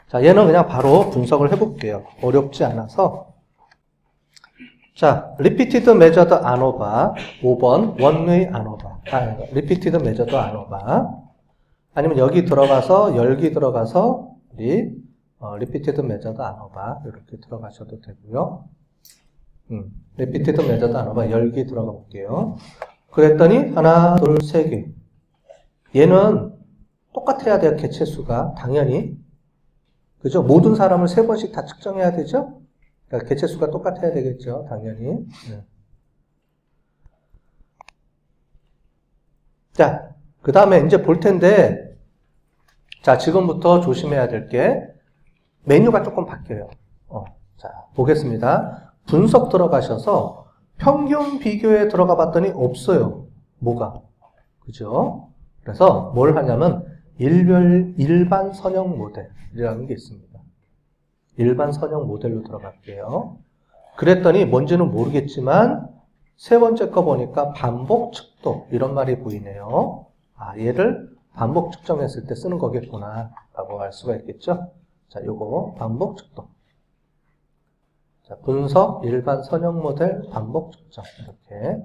자, 얘는 그냥 바로 분석을 해볼게요. 어렵지 않아서. 자, repeated measured ANOVA 5번 원웨이 ANOVA. repeated measured ANOVA. 아니면 여기 들어가서 열기 들어가서 우리 repeated measured ANOVA 이렇게 들어가셔도 되고요. repeated measured ANOVA 열기 들어가 볼게요. 그랬더니 하나, 둘, 세 개. 얘는 똑같아야 돼요. 개체수가 당연히. 그죠? 모든 사람을 3번씩 다 측정해야 되죠? 그러니까 개체수가 똑같아야 되겠죠. 당연히. 네. 자, 그 다음에 이제 볼 텐데, 자, 지금부터 조심해야 될 게, 메뉴가 조금 바뀌어요. 자, 보겠습니다. 분석 들어가셔서 평균 비교에 들어가 봤더니 없어요. 뭐가? 그죠? 그래서 뭘 하냐면, 일반 선형 모델이라는 게 있습니다. 일반 선형 모델로 들어갈게요. 그랬더니 뭔지는 모르겠지만 세 번째 거 보니까 반복 측도 이런 말이 보이네요. 아, 얘를 반복 측정했을 때 쓰는 거겠구나 라고 알 수가 있겠죠. 자, 요거 반복 측도. 자, 분석 일반 선형 모델 반복 측정 이렇게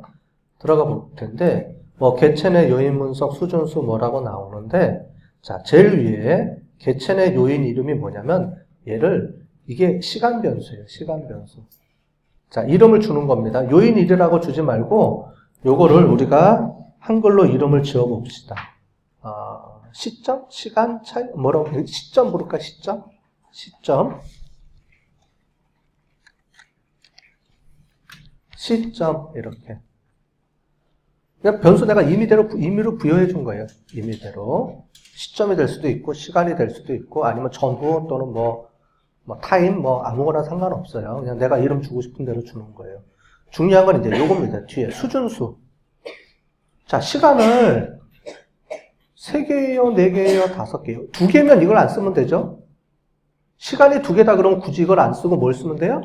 들어가 볼 텐데 뭐 개체 내 요인 분석 수준수 뭐라고 나오는데 자, 제일 위에 개체 내 요인 이름이 뭐냐면 얘를 이게 시간 변수예요. 시간 변수. 자, 이름을 주는 겁니다. 요인 1이라고 주지 말고 요거를 우리가 한글로 이름을 지어 봅시다. 시점? 시간 차이? 뭐라고? 시점 부를까? 시점? 시점. 시점. 이렇게. 그냥 변수 내가 임의로 부여해 준 거예요. 임의대로. 시점이 될 수도 있고, 시간이 될 수도 있고, 아니면 전후 또는 뭐 타임, 아무거나 상관없어요. 그냥 내가 이름 주고 싶은 대로 주는 거예요. 중요한 건 이제 요겁니다. 뒤에 수준수. 자, 시간을 3개예요, 4개예요, 5개예요. 2개면 이걸 안 쓰면 되죠? 시간이 2개다 그러면 굳이 이걸 안 쓰고 뭘 쓰면 돼요?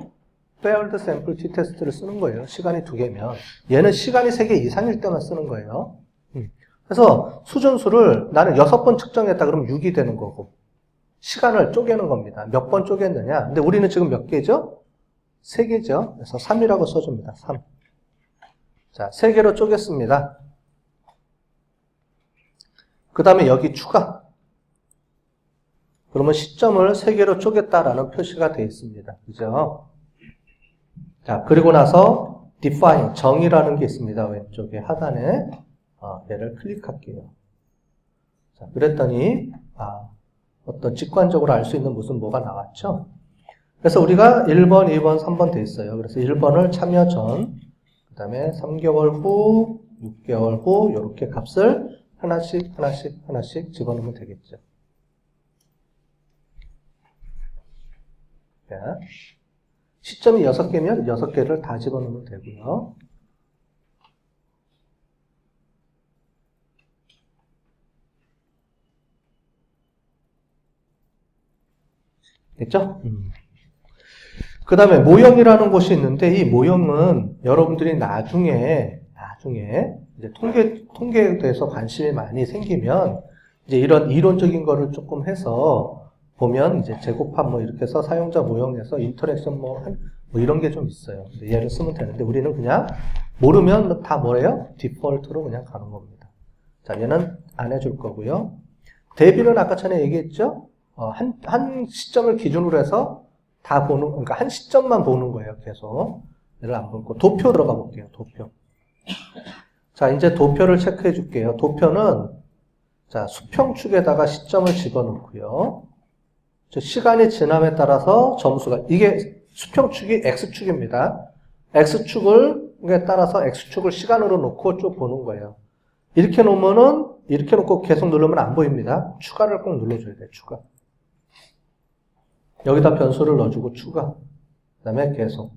Paired Sample T-Test를 쓰는 거예요. 시간이 2개면. 얘는 시간이 3개 이상일 때만 쓰는 거예요. 그래서 수준수를 나는 6번 측정했다 그러면 6이 되는 거고 시간을 쪼개는 겁니다. 몇 번 쪼갰느냐. 근데 우리는 지금 몇 개죠? 3개죠. 그래서 3이라고 써줍니다. 3. 자, 3개로 쪼갰습니다. 그 다음에 여기 추가. 그러면 시점을 3개로 쪼갰다라는 표시가 되어 있습니다. 그죠? 자, 그리고 나서 define, 정의라는 게 있습니다. 왼쪽에 하단에. 얘를 클릭할게요. 자, 그랬더니, 어떤 직관적으로 알 수 있는 무슨 뭐가 나왔죠? 그래서 우리가 1번, 2번, 3번 돼 있어요. 그래서 1번을 참여 전, 그 다음에 3개월 후, 6개월 후, 이렇게 값을 하나씩 집어넣으면 되겠죠. 자, 시점이 6개면 6개를 다 집어넣으면 되고요. 됐죠? 그 다음에 모형이라는 곳이 있는데 이 모형은 여러분들이 나중에 이제 통계에 대해서 관심이 많이 생기면 이제 이런 이론적인 거를 조금 해서 보면 이제 제곱합 이렇게 해서 사용자 모형에서 인터랙션 이런 게 좀 있어요. 얘를 쓰면 되는데 우리는 그냥 모르면 다 뭐래요? 디폴트로 그냥 가는 겁니다. 자, 얘는 안 해줄 거고요. 대비는 아까 전에 얘기했죠? 한 시점을 기준으로 해서 다 보는, 그러니까 한 시점만 보는 거예요, 계속. 얘를 안 보고. 도표 들어가 볼게요, 도표. 자, 이제 도표를 체크해 줄게요. 도표는, 자, 수평축에다가 시점을 집어넣고요. 시간이 지남에 따라서 점수가, 이게 수평축이 X축입니다. X축에 따라서 X축을 시간으로 놓고 쭉 보는 거예요. 이렇게 놓으면은, 이렇게 놓고 계속 누르면 안 보입니다. 추가를 꼭 눌러줘야 돼요, 추가. 여기다 변수를 넣어주고 추가. 그 다음에 계속.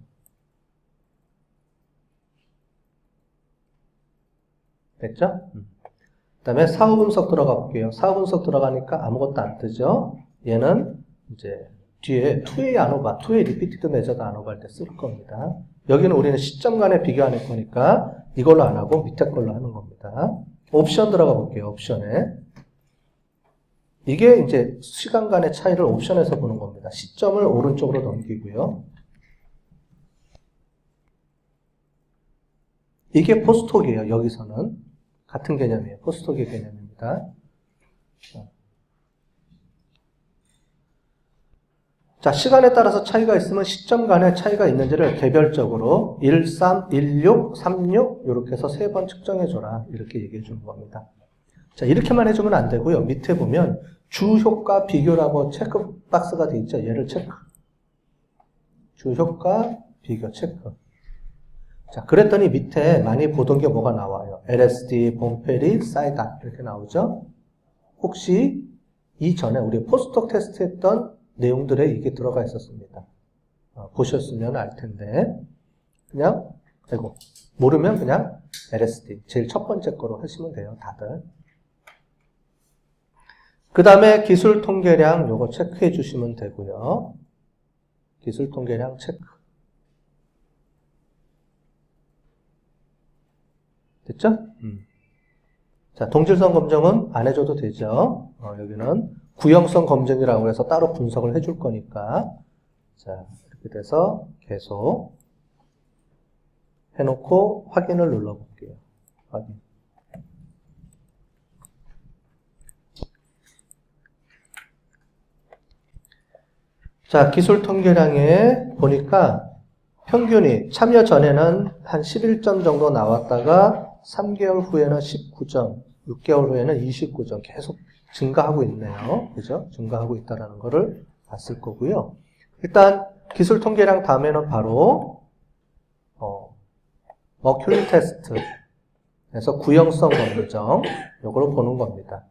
됐죠? 그 다음에 사후 분석 들어가 볼게요. 사후 분석 들어가니까 아무것도 안 뜨죠? 얘는 이제 뒤에 2의 ANOVA, 2의 repeated measured ANOVA 할 때 쓸 겁니다. 여기는 우리는 시점 간에 비교할 거니까 이걸로 안 하고 밑에 걸로 하는 겁니다. 옵션 들어가 볼게요. 옵션에. 이게 이제 시간 간의 차이를 옵션에서 보는 겁니다. 시점을 오른쪽으로 넘기고요. 이게 포스톡이에요. 여기서는 같은 개념이에요. 포스톡의 개념입니다. 자, 시간에 따라서 차이가 있으면 시점 간의 차이가 있는지를 개별적으로 1, 3, 1, 6, 3, 6 이렇게 해서 3번 측정해줘라. 이렇게 얘기해 주는 겁니다. 자, 이렇게만 해주면 안 되고요. 밑에 보면 주효과 비교라고 체크박스가 되어 있죠. 얘를 체크. 주효과 비교 체크. 자, 그랬더니 밑에 많이 보던 게 뭐가 나와요? LSD, 봄페리, 사이다 이렇게 나오죠. 혹시 이전에 우리 포스톡 테스트 했던 내용들에 이게 들어가 있었습니다. 보셨으면 알 텐데 그냥 모르면 그냥 LSD 제일 첫 번째 거로 하시면 돼요. 다들. 그 다음에 기술 통계량 요거 체크해 주시면 되고요. 기술 통계량 체크. 됐죠? 자, 동질성 검정은 안 해줘도 되죠. 여기는 구형성 검증이라고 해서 따로 분석을 해줄 거니까. 자, 이렇게 돼서 계속 해놓고 확인을 눌러볼게요. 확인. 자, 기술 통계량에 보니까 평균이 참여 전에는 한 11점 정도 나왔다가 3개월 후에는 19점, 6개월 후에는 29점 계속 증가하고 있네요. 그죠? 증가하고 있다는 거를 봤을 거고요. 일단 기술 통계량 다음에는 바로 머큐리 테스트에서 구형성 검정 이걸 보는 겁니다.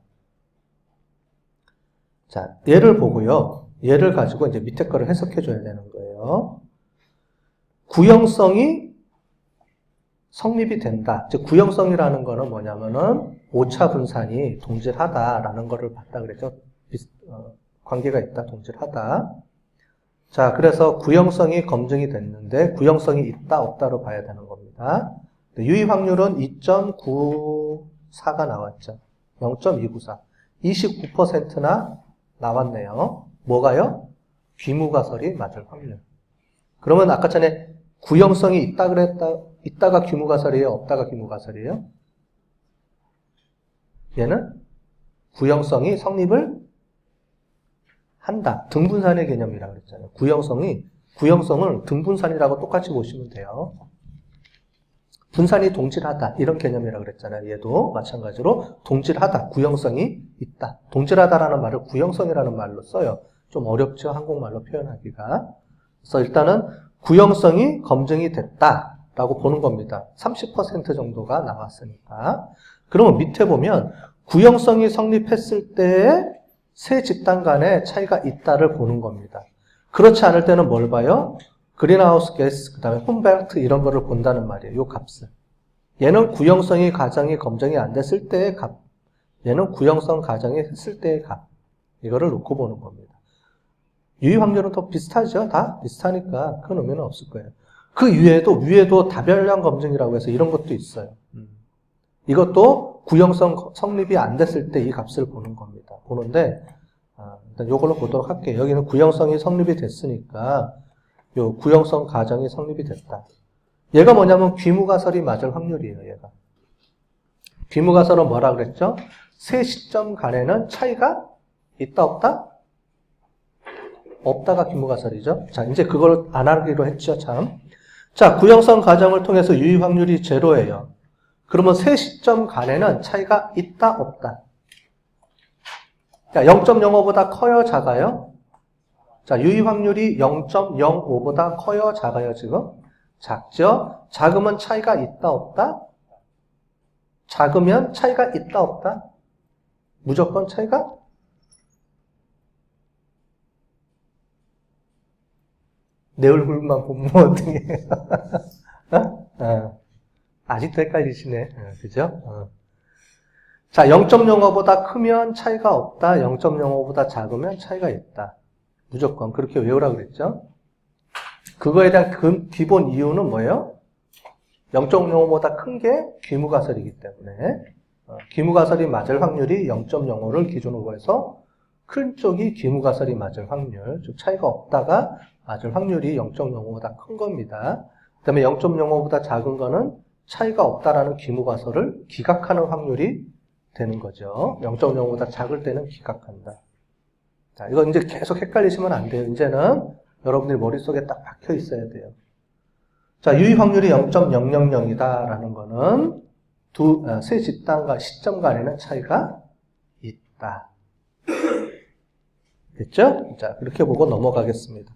자, 얘를 보고요. 얘를 가지고 이제 밑에 거를 해석해 줘야 되는 거예요. 구형성이 성립이 된다. 즉 구형성이라는 거는 뭐냐면은 오차 분산이 동질하다라는 거를 봤다 그랬죠. 관계가 있다, 동질하다. 자, 그래서 구형성이 검증이 됐는데 구형성이 있다, 없다로 봐야 되는 겁니다. 유의 확률은 2.94가 나왔죠. 0.294. 29%나 나왔네요. 뭐가요? 귀무가설이 맞을 확률. 그러면 아까 전에 구형성이 있다 있다가 귀무가설이에요? 없다가 귀무가설이에요? 얘는 구형성이 성립을 한다. 등분산의 개념이라고 그랬잖아요. 구형성을 등분산이라고 똑같이 보시면 돼요. 분산이 동질하다. 이런 개념이라고 그랬잖아요. 얘도 마찬가지로 동질하다. 구형성이 있다. 동질하다라는 말을 구형성이라는 말로 써요. 좀 어렵죠? 한국말로 표현하기가. 그래서 일단은 구형성이 검증이 됐다라고 보는 겁니다. 30% 정도가 나왔으니까. 그러면 밑에 보면 구형성이 성립했을 때에 세 집단 간의 차이가 있다를 보는 겁니다. 그렇지 않을 때는 뭘 봐요? 그린하우스 가스, 그 다음에 홈벨트 이런 거를 본다는 말이에요. 요 값을. 얘는 구형성이 가정이 검증이 안 됐을 때의 값. 얘는 구형성 가정이 했을 때의 값. 이거를 놓고 보는 겁니다. 유의 확률은 더 비슷하죠? 다 비슷하니까 큰 의미는 없을 거예요. 그 위에도 다별량 검증이라고 해서 이런 것도 있어요. 이것도 구형성 성립이 안 됐을 때 이 값을 보는 겁니다. 보는데, 일단 요걸로 보도록 할게요. 여기는 구형성이 성립이 됐으니까, 요 구형성 가정이 성립이 됐다. 얘가 뭐냐면 귀무가설이 맞을 확률이에요, 얘가. 귀무가설은 뭐라 그랬죠? 세 시점 간에는 차이가 있다, 없다? 없다가 귀무가설이죠. 자, 이제 그걸 안 하기로 했죠, 참. 자, 구형성 가정을 통해서 유의 확률이 제로예요. 그러면 세 시점 간에는 차이가 있다, 없다? 자, 0.05보다 커요, 작아요? 자, 유의 확률이 0.05보다 커요, 작아요, 지금? 작죠? 작으면 차이가 있다, 없다? 작으면 차이가 있다, 없다? 무조건 차이가? 내 얼굴만 보면 어떻게 해요? 아직도 헷갈리시네. 그죠? 자, 0.05보다 크면 차이가 없다. 0.05보다 작으면 차이가 있다. 무조건 그렇게 외우라고 그랬죠? 그거에 대한 기본 이유는 뭐예요? 0.05보다 큰 게 귀무가설이기 때문에 귀무가설이 맞을 확률이 0.05를 기준으로 해서 큰 쪽이 기무가설이 맞을 확률, 즉 차이가 없다가 맞을 확률이 0.05보다 큰 겁니다. 그 다음에 0.05보다 작은 거는 차이가 없다라는 기무가설을 기각하는 확률이 되는 거죠. 0.05보다 작을 때는 기각한다. 자, 이거 이제 계속 헷갈리시면 안 돼요. 이제는 여러분들 머릿속에 딱 박혀 있어야 돼요. 자, 유의 확률이 0.000이다라는 거는 세 집단과 시점 간에는 차이가 있다. 됐죠? 자, 그렇게 보고 넘어가겠습니다.